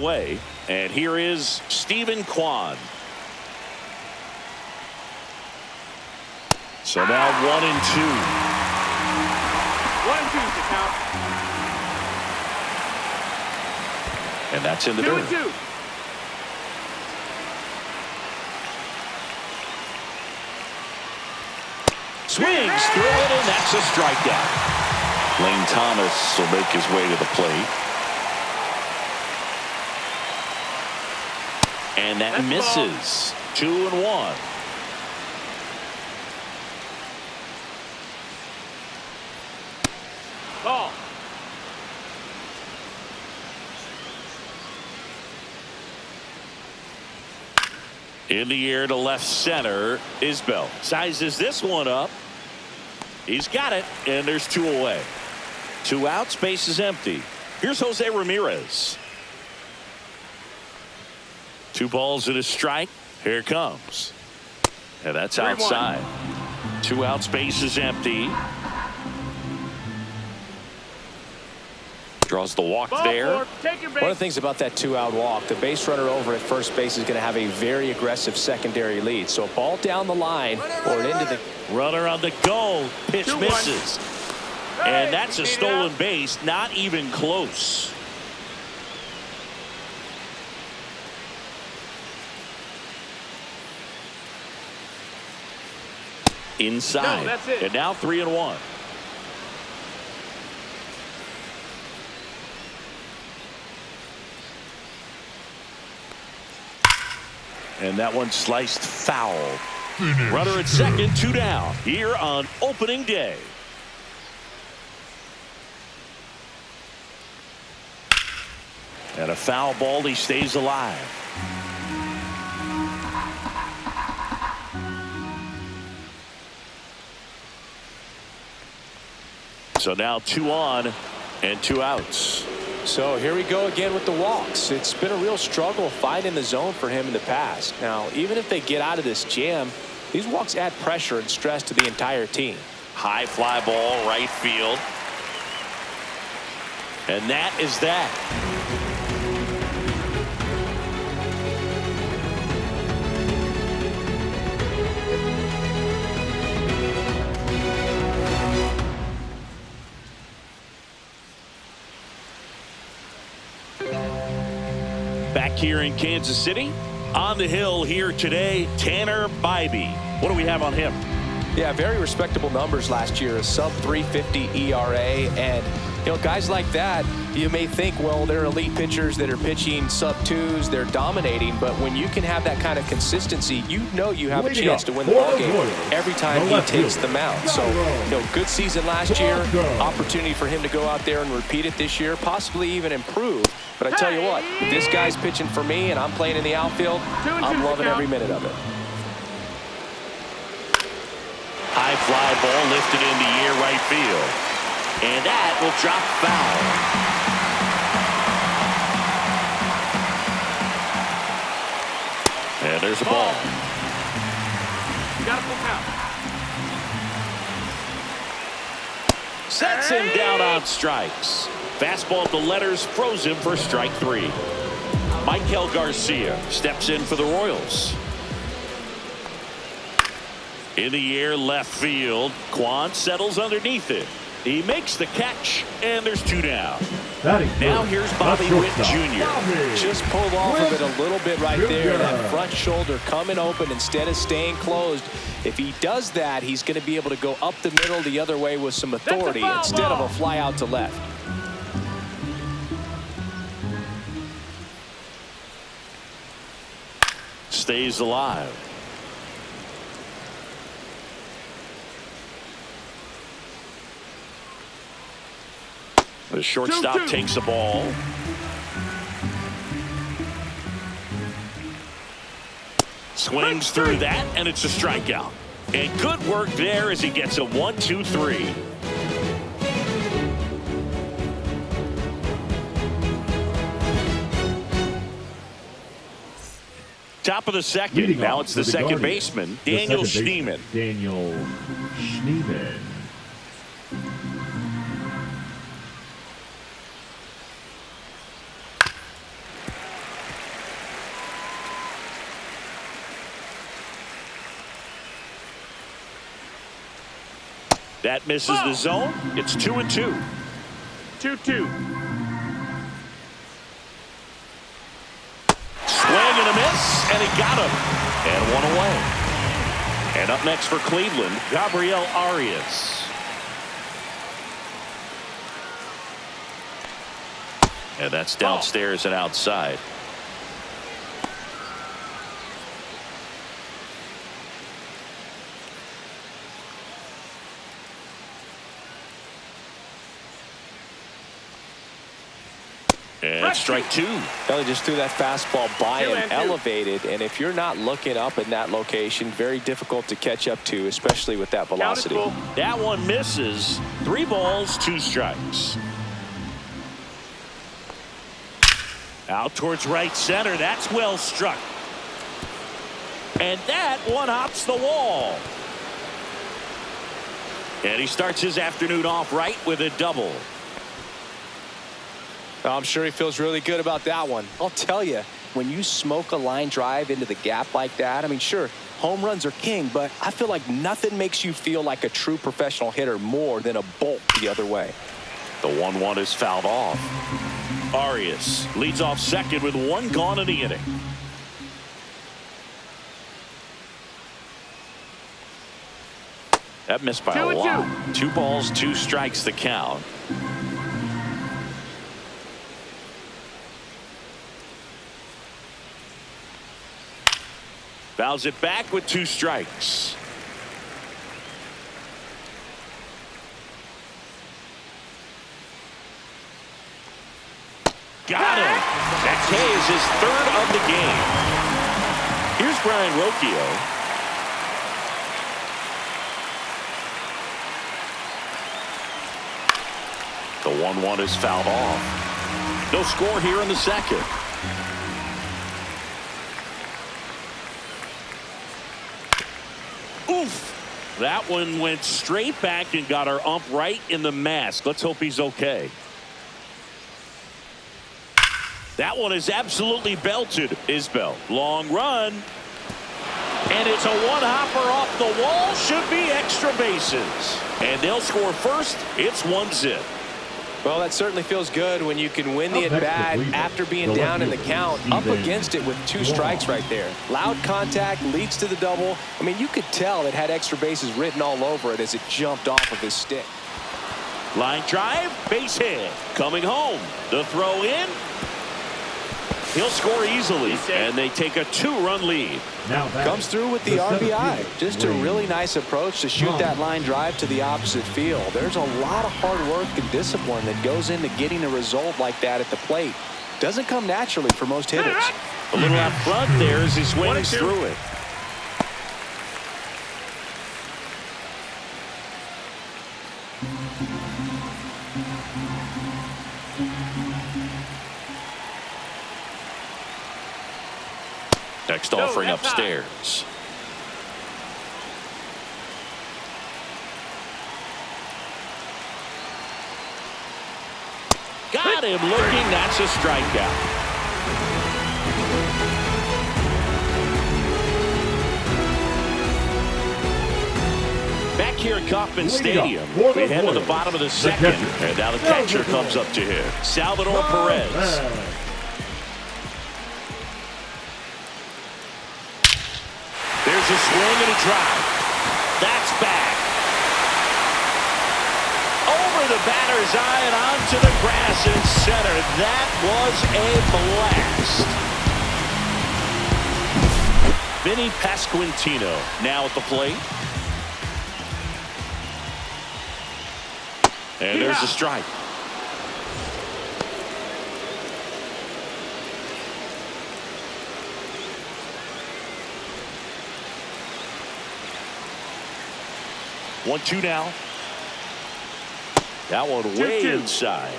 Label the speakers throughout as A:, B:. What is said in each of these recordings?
A: Way, and here is Stephen Kwan. So now 1-2.
B: 1-2 to count.
A: And that's in the dirt.
B: 2-2.
A: Swings through it, and that's a strikeout. Lane Thomas will make his way to the plate. And that misses. 2-1.
B: Ball.
A: In the air to left center is Bell. Sizes this one up. He's got it, and there's 2 away. 2 outs, base is empty. Here's Jose Ramirez. 2 balls and a strike. Here it comes. And that's outside. 2 outs, base is empty. Draws the walk there.
C: One of the things about that 2-out walk, the base runner over at first base is going to have a very aggressive secondary lead. So a ball down the line or into the
A: runner on the go. Pitch misses. And that's a stolen base. Not even close. Inside.
B: No, that's it.
A: And now 3-1. And that one sliced foul. Runner at second, 2 down. Here on opening day. And a foul ball, he stays alive. So now 2 on and 2 outs.
C: So here we go again with the walks. It's been a real struggle finding the zone for him in the past. Now, even if they get out of this jam, these walks add pressure and stress to the entire team.
A: High fly ball, right field. And that is that. Back here in Kansas City, on the hill here today, Tanner Bybee. What do we have on him?
C: Yeah, very respectable numbers last year, a sub 350 ERA. And, you know, guys like that, you may think, well, they're elite pitchers that are pitching sub 2s, they're dominating. But when you can have that kind of consistency, you know you have a chance to win the ballgame every time he takes the mound. So, you know, good season last year, opportunity for him to go out there and repeat it this year, possibly even improve. But I tell you what, if this guy's pitching for me and I'm playing in the outfield, I'm loving every minute of it.
A: High fly ball lifted in the air right field. And that will drop foul. And there's a ball.
B: You got a full count.
A: Sets him down on strikes. Fastball at the letters froze him for strike 3. Michael Garcia steps in for the Royals. In the air left field. Kwan settles underneath it. He makes the catch, and there's 2 down. Now here's Bobby Witt Jr.
C: Just pulled off of it a little bit right there. That front shoulder coming open instead of staying closed. If he does that, he's going to be able to go up the middle the other way with some authority instead of a fly out to left.
A: Stays alive. The shortstop takes the ball. Swings through that, and it's a strikeout. And good work there as he gets a 1-2-3. Top of the second. Now it's the second baseman, Daniel Schneemann.
D: Daniel Schneemann.
A: That misses the zone. It's 2-2.
B: 2-2.
A: Swing and a miss, and he got him. And one away. And up next for Cleveland, Gabriel Arias. And that's downstairs and outside. And strike two.
C: Kelly just threw that fastball by him,
B: 2-2.
C: elevated, and if you're not looking up in that location, very difficult to catch up to, especially with that velocity.
A: That one misses. 3 balls, 2 strikes. Out towards right center. That's well struck. And that one hops the wall. And he starts his afternoon off right with a double.
C: I'm sure he feels really good about that one. I'll tell you, when you smoke a line drive into the gap like that, I mean, sure, home runs are king, but I feel like nothing makes you feel like a true professional hitter more than a bolt the other way.
A: The 1-1 is fouled off. Arias leads off second with 1 gone in the inning. That missed by a lot. 2 balls, 2 strikes the count. Fouls it back with 2 strikes. Got him. That K is his 3rd of the game. Here's Brian Rocchio. The 1-1 is fouled off. No score here in the second. Oof. That one went straight back and got our ump right in the mask. Let's hope he's okay. That one is absolutely belted. Isbell. Long run. And it's a one-hopper off the wall. Should be extra bases. And they'll score first. It's 1-0.
C: Well, that certainly feels good when you can win the at-bat after being down in the count, up against it with 2 strikes right there. Loud contact leads to the double. I mean, you could tell it had extra bases written all over it as it jumped off of his stick.
A: Line drive, base hit. Coming home. The throw in. He'll score easily, and they take a 2-run lead.
C: Comes through with the RBI. Just a really nice approach to shoot that line drive to the opposite field. There's a lot of hard work and discipline that goes into getting a result like that at the plate. Doesn't come naturally for most hitters.
A: A little out front there as he swings through it. Next offering upstairs. Got him looking. That's a strikeout. Back here at Kauffman Stadium, we head to the bottom of the second, and now the catcher comes up to him, Salvador Perez. There's a swing and a drive. That's back. Over the batter's eye and onto the grass in center. That was a blast. Vinny Pasquantino now at the plate. And there's a strike. One, 2 now. That one way
B: 2-2.
A: inside.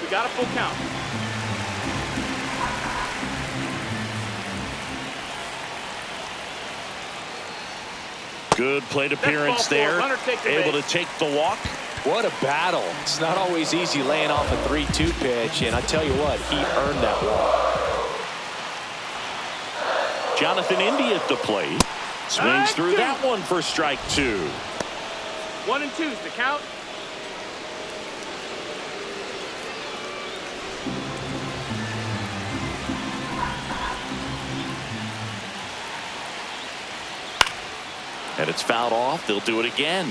B: We got a full count.
A: Good plate appearance there. Able to take the walk.
C: What a battle. It's not always easy laying off a 3-2 pitch, and I tell you what, he earned that walk.
A: Jonathan India at the plate. Swings through that one for strike 2.
B: 1 and 2's the count.
A: And it's fouled off. They'll do it again.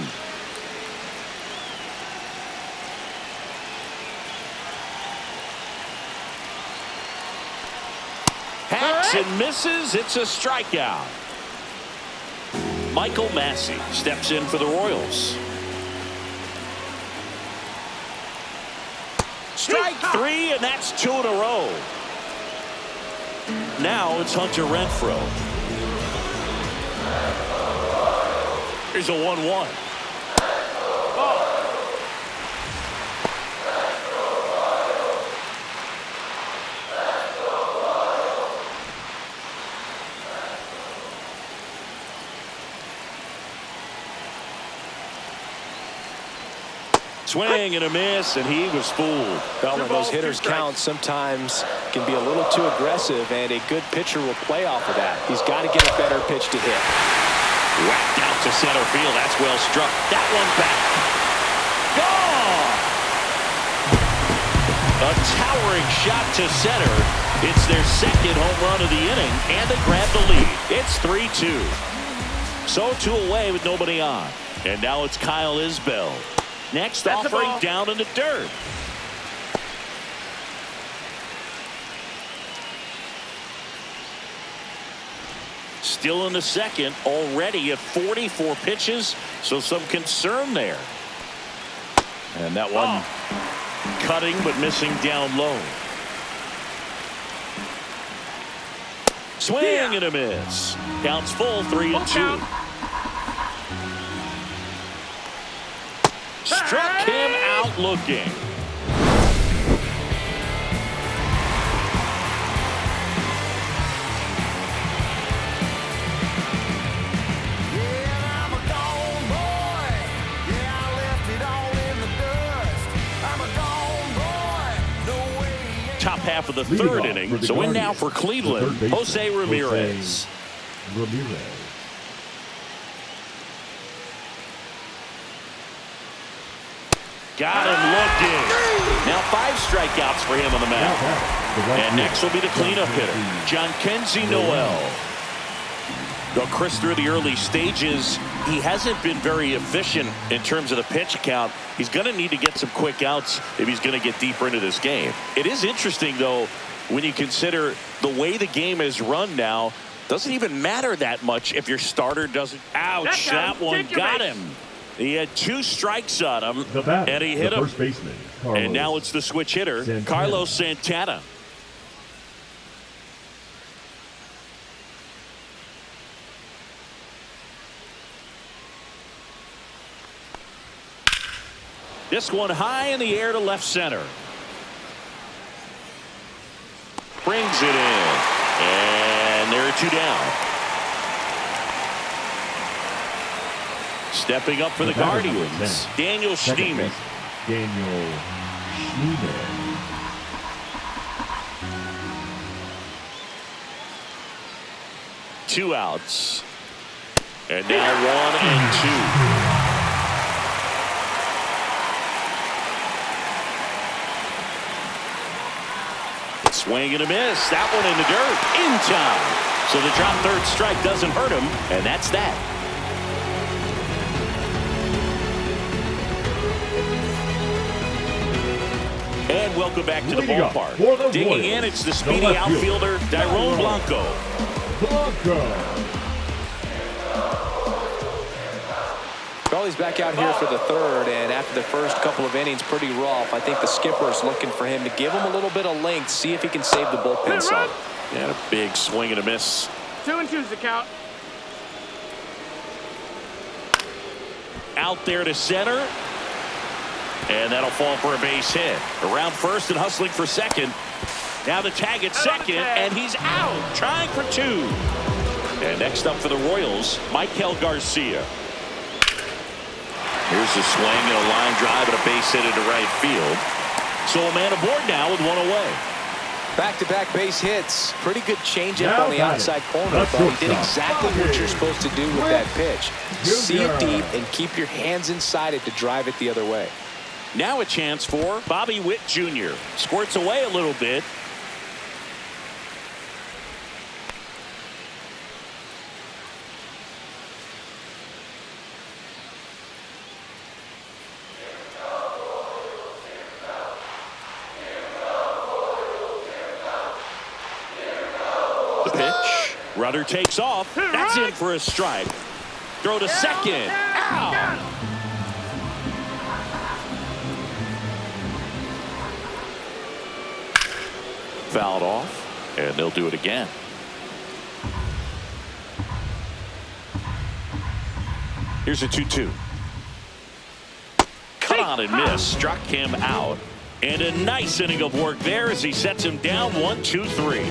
A: Hacks and misses. It's a strikeout. Michael Massey steps in for the Royals. Strike 3, and that's 2 in a row. Now it's Hunter Renfroe. Here's a 1-1. Swing and a miss, and he was fooled.
C: Well, when those hitters count, sometimes can be a little too aggressive, and a good pitcher will play off of that. He's got to get a better pitch to hit.
A: Whacked out to center field. That's well struck. That one back. Gone! A towering shot to center. It's their second home run of the inning, and they grab the lead. It's 3-2. So 2 away with nobody on. And now it's Kyle Isbell. Next offering down in the dirt. Still in the second, already at 44 pitches, so some concern there. And that one cutting but missing down low. Swing and a miss. Counts full, 3-2. Struck him out looking. Top half of the third inning. So in now for Cleveland, Jose Ramirez. Got him looking. Now 5 strikeouts for him on the mound. And next will be the cleanup hitter, John Kenzie Noel. Well, Chris, through the early stages, he hasn't been very efficient in terms of the pitch count. He's going to need to get some quick outs if he's going to get deeper into this game. It is interesting, though, when you consider the way the game is run now, doesn't even matter that much if your starter doesn't. Ouch, that one got him. He had 2 strikes on him, and he hit him. And now it's the switch hitter, Carlos Santana. This one high in the air to left center. Brings it in. And there are 2 down. Stepping up for the Guardians, Daniel Schneemann.
D: Daniel Schneemann.
A: 2 outs. And now 1 and 2. Swing and a miss. That one in the dirt. In time. So the drop third strike doesn't hurt him. And that's that. And welcome back to the ballpark. Digging in, it's the speedy outfielder, Dairon Blanco.
C: Well, he's back out here for the third, and after the first couple of innings, pretty rough. I think the skipper is looking for him to give him a little bit of length, see if he can save the bullpen some.
A: And a big swing and a miss.
B: 2 and 2's the count.
A: Out there to center. And that'll fall for a base hit. Around first and hustling for second. Now the tag at second, and he's out, trying for 2. And next up for the Royals, Michael Garcia. Here's a swing and a line drive and a base hit into right field. So a man aboard now with 1 away.
C: Back-to-back base hits. Pretty good changeup
D: Now
C: on the
D: batting,
C: outside corner,
D: the
C: but he did
D: shortstop,
C: exactly what you're supposed to do with that pitch. See it
D: Junior.
C: deep and keep your hands inside it to drive it the other way.
A: Now a chance for Bobby Witt Jr. Squirts away a little bit. The pitch. Runner takes off. That's in for a strike. Throw to second. Ow! Fouled off, and they'll do it again. Here's a 2-2. Cut on and miss. Struck him out. And a nice inning of work there as he sets him down 1-2-3.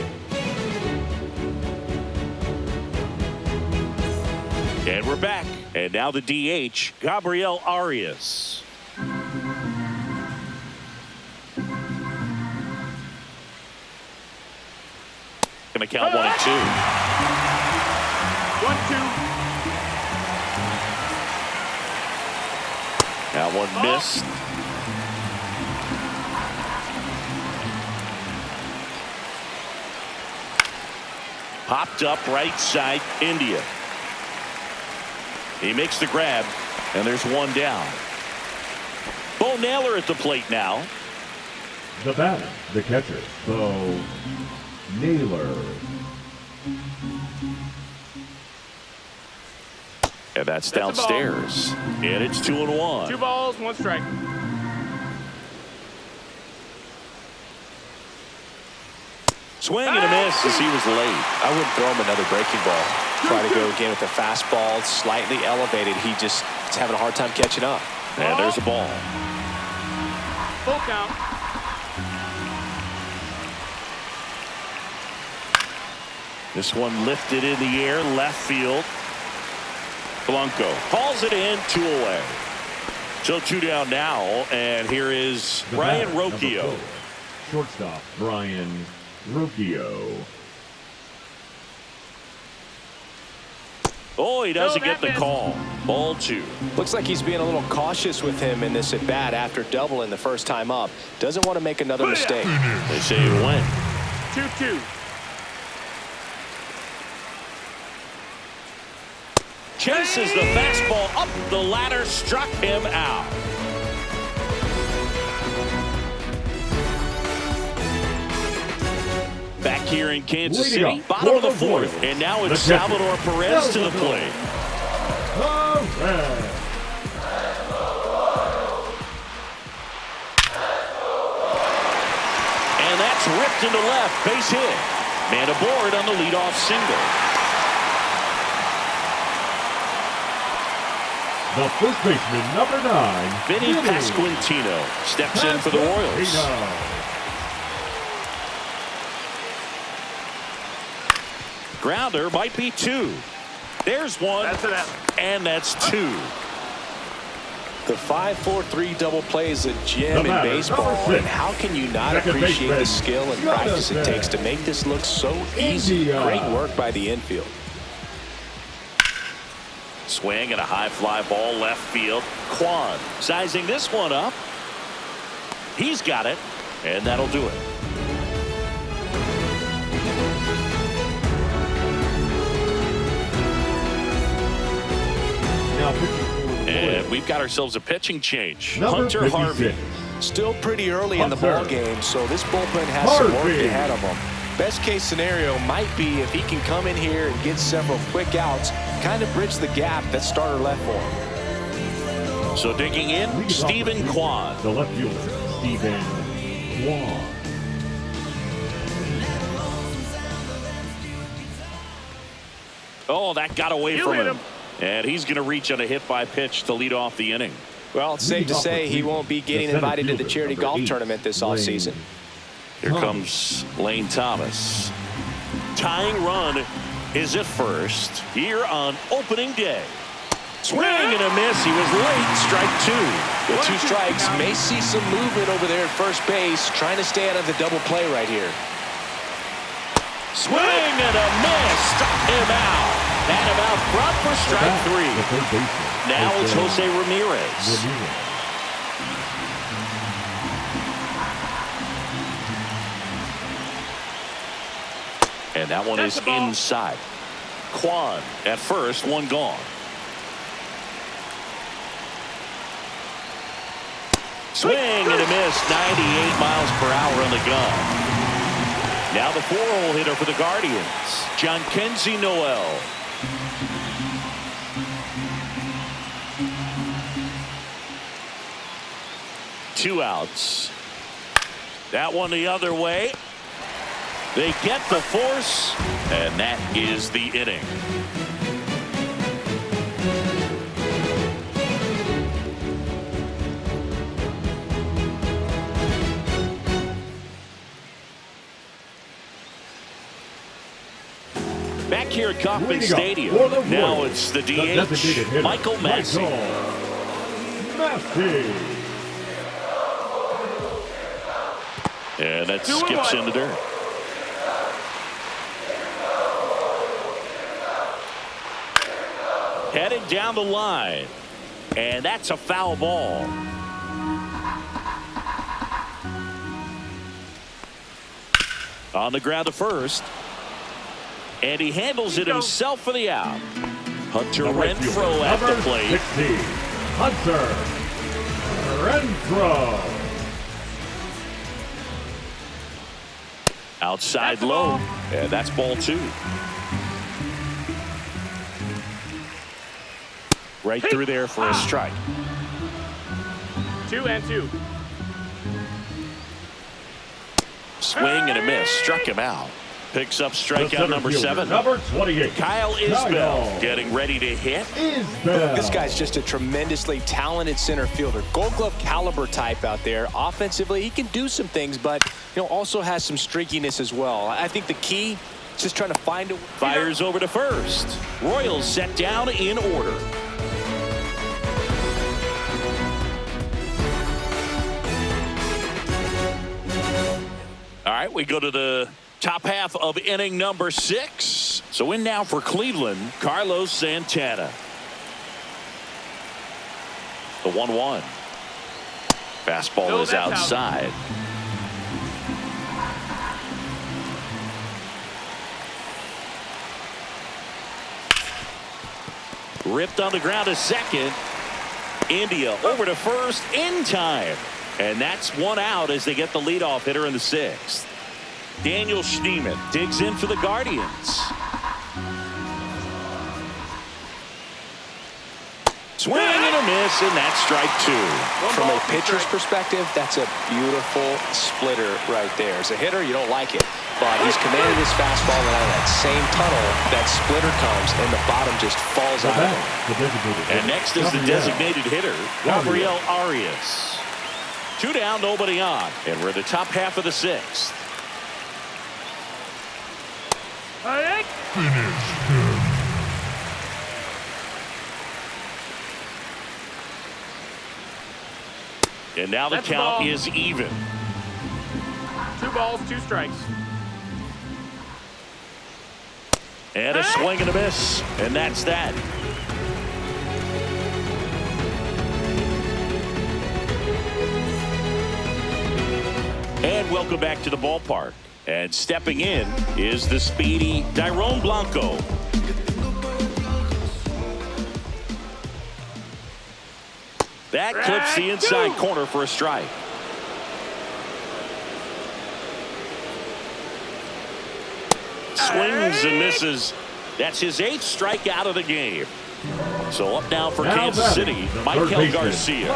A: And we're back. And now the DH, Gabriel Arias. Gonna count 1-2.
B: 1-2.
A: Now one missed. Popped up right side, India. He makes the grab, and there's one down. Bo Naylor at the plate now.
D: The batter, the catcher, Bo Naylor.
A: And that's
B: That's a ball.
A: downstairs. And it's 2-1.
B: 2 balls, 1 strike.
A: Swing and a miss as he was late.
C: I wouldn't throw him another breaking ball. Try to go again with the fastball, slightly elevated. He just is having a hard time catching up.
A: And there's a ball.
B: Full count.
A: This one lifted in the air, left field. Blanco hauls it in, 2 away. So 2 down now, and here is
D: The
A: Brian
D: batter, number
A: Rocchio.
D: 4, shortstop, Brian Rocchio.
A: Oh, he doesn't
B: No,
A: get the
B: that
A: call. Ball 2.
C: Looks like he's being a little cautious with him in this at bat after doubling the first time up. Doesn't want to make another mistake.
A: They say it went.
B: 2-2.
A: Chases the fastball up the ladder, struck him out. Back here in Kansas
D: Leading
A: City,
D: up
A: bottom of
D: for
A: the
D: the
A: 4th,
D: Royals,
A: and now it's
D: the catcher,
A: Salvador Perez to the plate.
D: Perez.
A: And that's ripped into left, base hit. Man aboard on the leadoff single.
D: The first baseman, number 9,
A: Vinny Pasquantino steps in for the Royals. Grounder might be 2. There's 1.
B: That's it.
A: And that's 2.
C: The 5-4-3 double play is a gem
D: The
C: in
D: batter,
C: baseball,
D: number 6.
C: and how can you not
D: Second
C: appreciate the
D: baseman,
C: skill and practice it takes to make this look so easy?
D: India.
C: Great work by the infield.
A: Swing and a high fly ball left field. Kwan sizing this one up. He's got it, and that'll do it.
D: Now pitching for the
A: And
D: Royals,
A: we've got ourselves a pitching change.
D: number
A: Hunter
D: 56.
A: Harvey.
C: Still pretty early in the
D: Hunter
C: ball game, so this bullpen has some work
D: Harvey.
C: ahead of them. Best case scenario might be if he can come in here and get several quick outs, kind of bridge the gap that starter left for him.
A: So digging in,
D: Leading off
A: Stephen
D: the
A: Kwan.
D: The left fielder, Stephen Kwan.
A: Oh, that got away
B: You
A: from
B: hit
A: him.
B: him.
A: And he's going to reach on a hit by pitch to lead off the inning.
C: Well, it's safe to say he won't be getting
D: The center
C: invited to the
D: fielder,
C: charity
D: number
C: golf
D: 8,
C: tournament this
D: Lane
C: offseason.
A: Here comes Lane Thomas. Tying run is at first here on opening day. Swing and a miss. He was late. Strike 2.
C: With 2 strikes, may see some movement over there at first base, trying to stay out of the double play right here.
A: Swing and a miss. Struck him out. And him out front for strike three. Now it's Jose Ramirez. And that one is inside. Kwan at first, one gone. Swing and a miss. 98 miles per hour on the gun. Now the 4-hole hitter for the Guardians, John Kenzie Noel. Two outs. That one the other way. They get the force, and that is the inning. Back here at Kauffman Stadium, now it's the DH, Michael Massey. And that skips in the dirt. Heading down the line, and that's a foul ball. On the ground to first. And he handles it himself for the out. Hunter Renfroe at the plate.
D: 60, Hunter Renfroe.
A: Outside low. And that's ball two. Right through there for a strike.
B: 2-2.
A: Swing and a miss. Struck him out. Picks up strikeout number 7.
D: Number 28.
A: Kyle Isbell getting ready to hit.
C: This guy's just a tremendously talented center fielder. Gold Glove caliber type out there. Offensively, he can do some things, but also has some streakiness as well. I think the key is just trying to find a...
A: Fires over to first. Royals set down in order. All right, we go to the top half of inning number 6. So in now for Cleveland, Carlos Santana. The 1-1. Fastball is outside. Ripped on the ground to second. India over to first in time. And that's one out as they get the leadoff hitter in the 6th. Daniel Schneemann digs in for the Guardians. Swing and a miss, and that's strike 2.
C: From a pitcher's perspective, that's a beautiful splitter right there. As a hitter, you don't like it, but he's commanded his fastball, and out of that same tunnel, that splitter comes, and the bottom just falls out of it.
A: And next is the designated hitter, Gabriel Arias. 2 down, nobody on, and we're in the top half of the 6th. And now the count is even.
B: 2 balls, 2 strikes.
A: And a swing and a miss, and that's that. And welcome back to the ballpark. And stepping in is the speedy Dairon Blanco. That clips the inside corner for a strike. Swings and misses. That's his 8th strikeout of the game. So up now for Kansas City, Michael Garcia.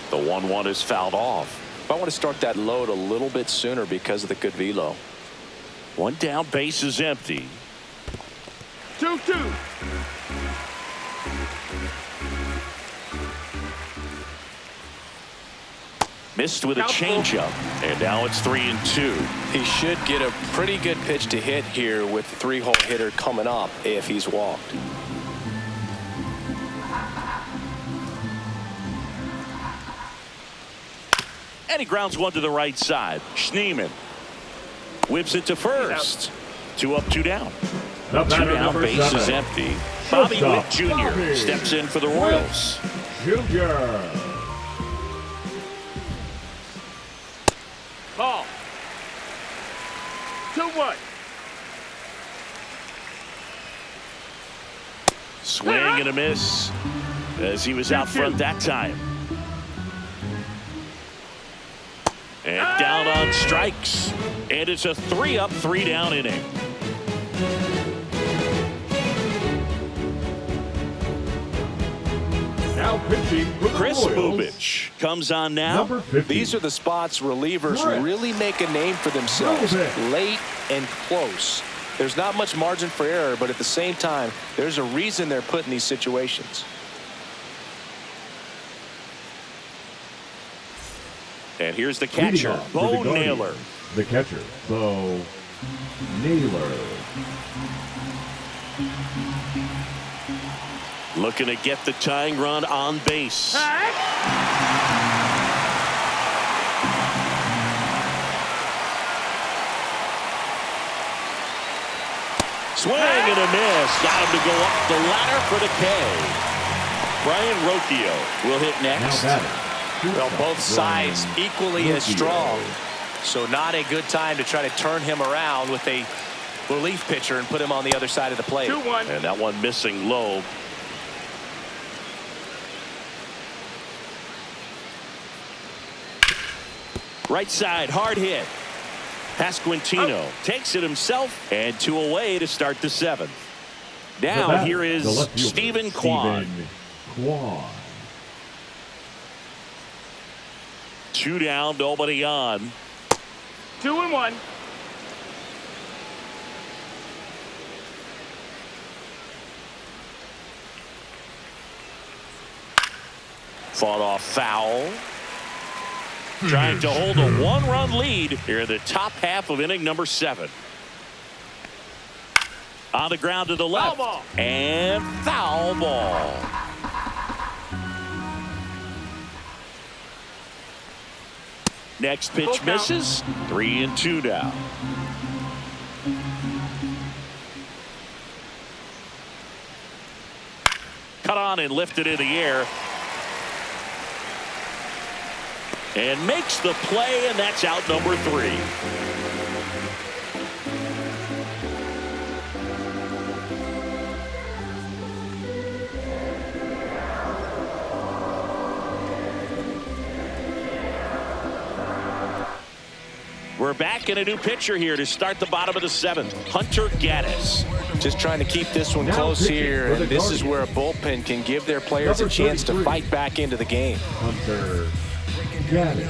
A: The 1-1 is fouled off.
C: I want to start that load a little bit sooner because of the good velo.
A: 1 down, base is empty.
B: 2-2.
A: Missed with a changeup, and now it's 3-2.
C: He should get a pretty good pitch to hit here with the 3-hole hitter coming up if he's walked.
A: And he grounds one to the right side. Schneemann whips it to first. 2 up, 2 down. 2 down, base is empty. Bobby Witt Jr. steps in for the Royals.
D: Junior.
B: Ball. 2-1.
A: Swing and a miss as he was out front that time. And down on strikes. And it's a 3 up, 3 down inning.
D: Now pitching for the
A: Chris
D: Royals.
A: Bubich comes on now.
D: Number 50.
C: These are the spots relievers
D: Right.
C: really make a name for themselves.
D: Moving.
C: Late and close. There's not much margin for error, but at the same time, there's a reason they're put in these situations.
A: And here's the
D: Leading
A: catcher,
D: off
A: Bo
D: for the Guardians,
A: Naylor.
D: The catcher, Bo Naylor.
A: Looking to get the tying run on base. Swing and a miss. Got him to go up the ladder for the K. Brian Rocchio will hit
D: Now
A: next.
D: batting.
C: Well, both sides equally as
D: Rocchio.
C: strong. So not a good time to try to turn him around with a relief pitcher and put him on the other side of the plate.
B: 2-1.
A: And that one missing low. Right side, hard hit. Pasquantino takes it himself, and 2 away to start the 7th. Now
D: The
A: here
D: batter,
A: is
D: the left fielder,
A: Stephen Kwan.
D: Stephen Kwan.
A: 2 down, nobody on.
B: 2-1.
A: Fought off foul. Trying to hold a 1-run lead here in the top half of inning number 7. On the ground to the left.
B: Foul ball.
A: And foul ball. Next pitch
B: Full count.
A: misses. 3-2 now. Cut on and lifted in the air. And makes the play, and that's out number 3. We're back in a new pitcher here to start the bottom of the 7th. Hunter Gaddis.
C: Just trying to keep this one
D: Now
C: close
D: pitching
C: here,
D: for the
C: and this is
D: Guardians.
C: where a bullpen can give their players
D: Number
C: a chance to
D: 33.
C: fight back into the game.
D: Hunter Gaddis.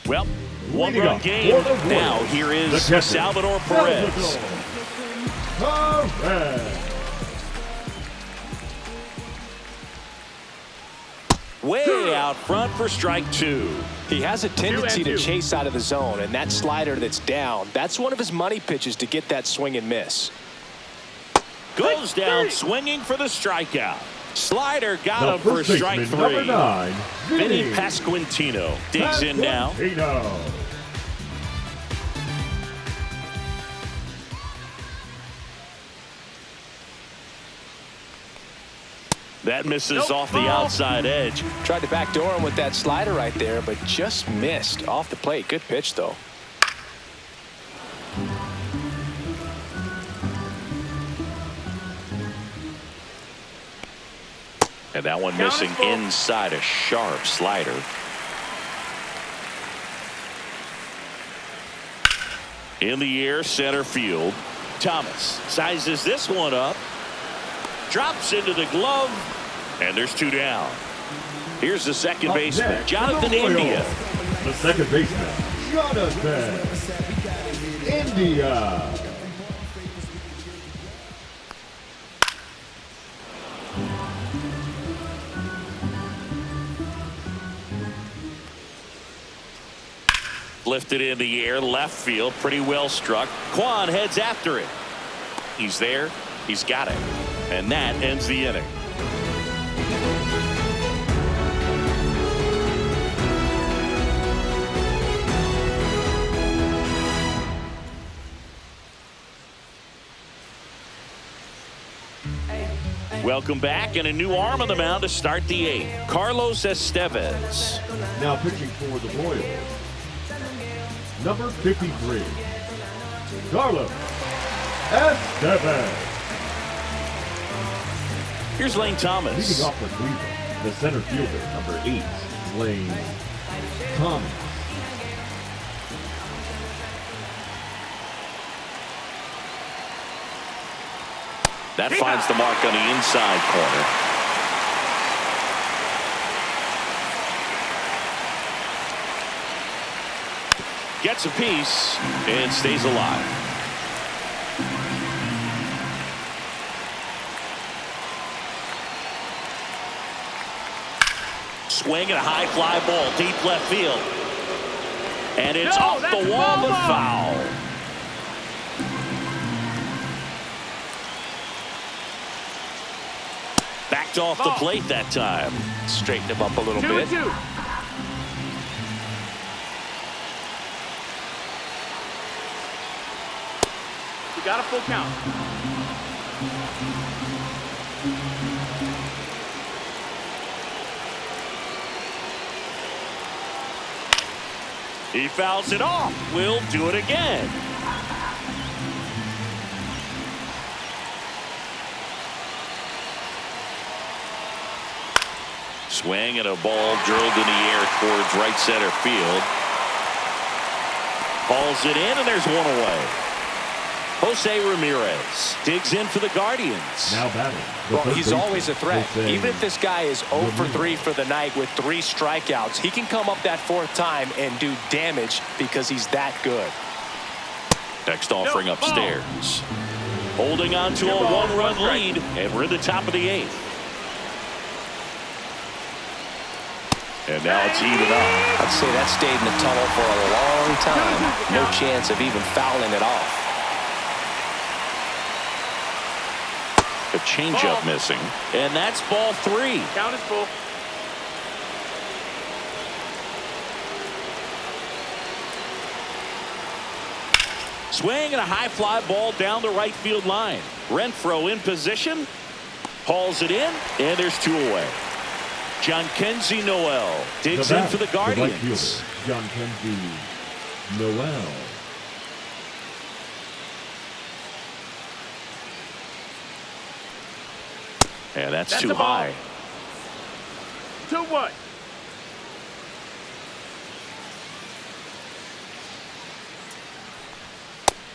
A: Well,
D: Leading
A: 1-run
D: off
A: game.
D: for the Royals,
A: Now here
D: the
A: is
D: catcher,
A: Salvador Perez.
D: Perez.
A: Way out front for strike 2.
C: He has a tendency to
B: 2-2.
C: chase out of the zone, and that slider that's down, that's one of his money pitches to get that swing and miss.
A: Goes down swinging for the strikeout. Slider got
D: The
A: him for
D: first
A: strike
D: baseman, number
A: 3.
D: 9,
A: Vinny Pasquantino digs in now.
D: Pasquantino.
A: That misses
B: Nope,
A: off the
B: ball.
A: outside edge.
C: Tried to backdoor him with that slider right there, but just missed off the plate. Good pitch, though.
A: And that one
B: Count is
A: missing
B: full.
A: inside a sharp slider. In the air, center field. Thomas sizes this one up. Drops into the glove. And there's 2 down. Here's the second
D: Up
A: baseman,
D: next for
A: Jonathan
D: the Royals,
A: India.
D: The second baseman, Jonathan India.
A: Lifted in the air, left field, pretty well struck. Kwan heads after it. He's there. He's got it. And that ends the inning. Welcome back, and a new arm on the mound to start the 8th. Carlos Estevez.
D: Now pitching for the Royals, number 53, Carlos Estevez.
A: Here's Lane Thomas.
D: Leading off for Cleveland, the center fielder, number 8, Lane Thomas.
A: That finds the mark on the inside corner. Gets a piece and stays alive. Swing and a high fly ball deep left field. And it's off the wall but foul. Backed off the plate that time.
C: Straighten him up a little
B: 2-2.
C: bit.
B: We got a full count.
A: He fouls it off. We'll do it again. Swing and a ball drilled in the air towards right center field. Hauls it in, and there's one away. Jose Ramirez digs in for the Guardians.
D: Now batting.
C: Well, he's always a threat. Even if this guy is 0 for 3 for the night with 3 strikeouts, he can come up that 4th time and do damage because he's that good.
A: Next offering upstairs. Holding on to a 1-run lead, and we're in the top of the 8th. And now it's even up.
C: I'd say that stayed in the tunnel for a long time. No chance of even fouling it off.
A: A changeup missing, and that's ball 3.
B: Count is full.
A: Swing and a high fly ball down the right field line. Renfroe in position, hauls it in, and there's 2 away. John Kenzie Noel digs in for the Guardians.
D: John Kenzie Noel.
A: And that's
B: That's
A: too
B: the ball.
A: high.
B: 2-1.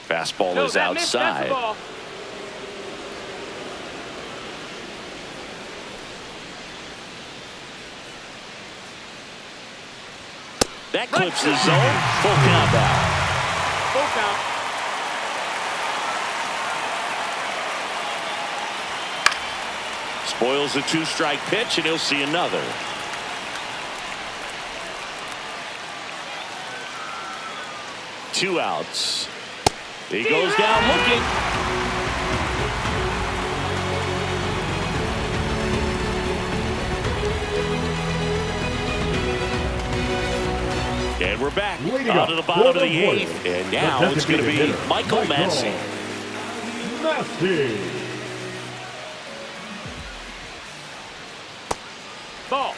A: Fastball
B: No,
A: is
B: that missed. That's
A: outside.
B: the ball.
A: That clips the zone. Full count out.
B: Full count.
A: Spoils a 2-strike pitch, and he'll see another. Two outs. He goes down looking. And we're back out to the bottom of the 8th. And now it's going to be Michael Massey.
D: Massey.
B: Ball.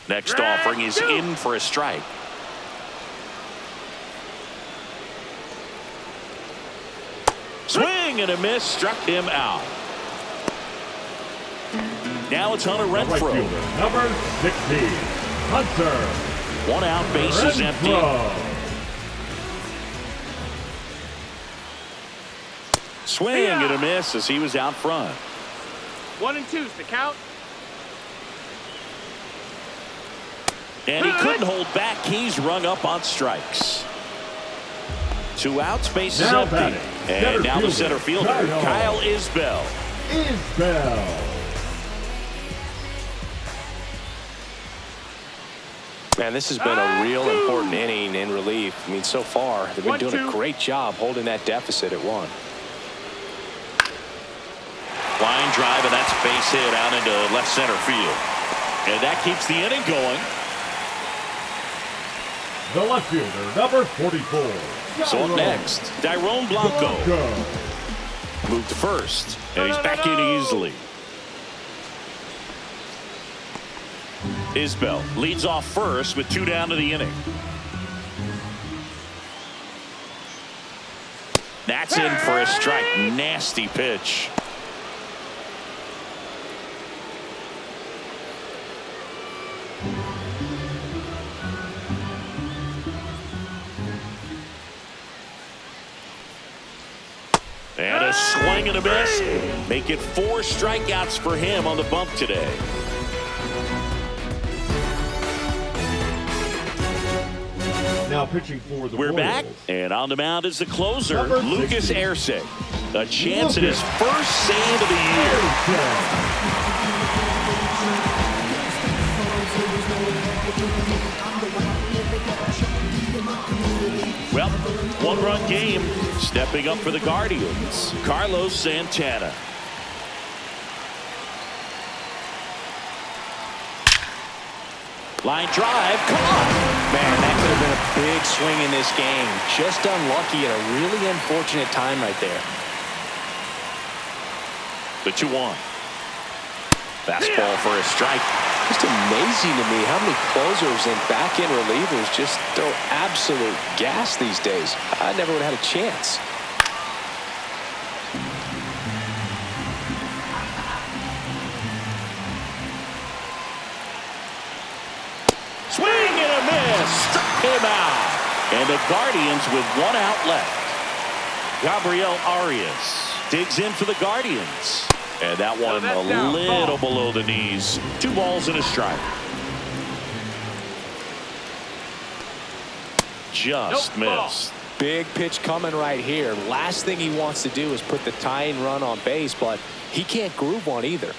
A: Next offering is in for a strike. Swing and a miss, struck him out. Now it's Hunter
D: Right
A: Renfroe.
D: fielder, number 60, Hunter.
A: 1 out, base is empty.
D: Renfroe.
A: Swing and a miss as he was out front.
B: 1 and 2's the count.
A: And he couldn't hold back. He's rung up on strikes. 2 outs, base is
D: Now
A: empty.
D: batting,
A: And
D: center
A: now the
D: fielder,
A: center fielder, Kyle Isbell.
D: Isbell.
C: Man, this has been a real important inning in relief. I mean, so far, they've been doing a great job holding that deficit at 1.
A: Line drive, and that's a base hit out into left center field. And that keeps the inning going.
D: The left fielder, number 44.
A: So up next, Dyrone Blanco. Moved to first, and he's back in easily. Isbell leads off first with 2 down to the inning. That's in for a strike. Nasty pitch. And a swing and a miss. Make it 4 strikeouts for him on the bump today.
D: Now pitching for the
A: We're
D: Royals.
A: back, and on the mound is the closer,
D: Number
A: Lucas
D: 60.
A: Erceg. A chance at his first save of the year. Well, 1-run game. Stepping up for the Guardians, Carlos Santana. Line drive, come on.
C: Man, that could have been a big swing in this game. Just unlucky at a really unfortunate time right there.
A: The 2-1. Fastball for a strike.
C: Just amazing to me how many closers and back-end relievers just throw absolute gas these days. I never would have had a chance.
A: Swing and a miss. Struck him out. And the Guardians with 1 out left. Gabriel Arias digs in for the Guardians. And that one a little below the knees. 2 balls and a strike. Just missed.
C: Big pitch coming right here. Last thing he wants to do is put the tying run on base, but he can't groove one either.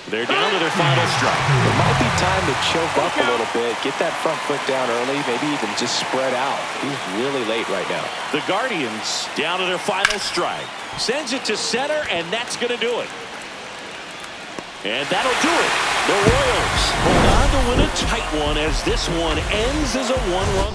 A: They're down to their final strike.
C: It might be time to choke up a little bit, get that front foot down early, maybe even just spread out. He's really late right now.
A: The Guardians down to their final strike. Sends it to center, and that's going to do it. And that'll do it. The Royals hold on to win a tight one as this one ends as a 1-run.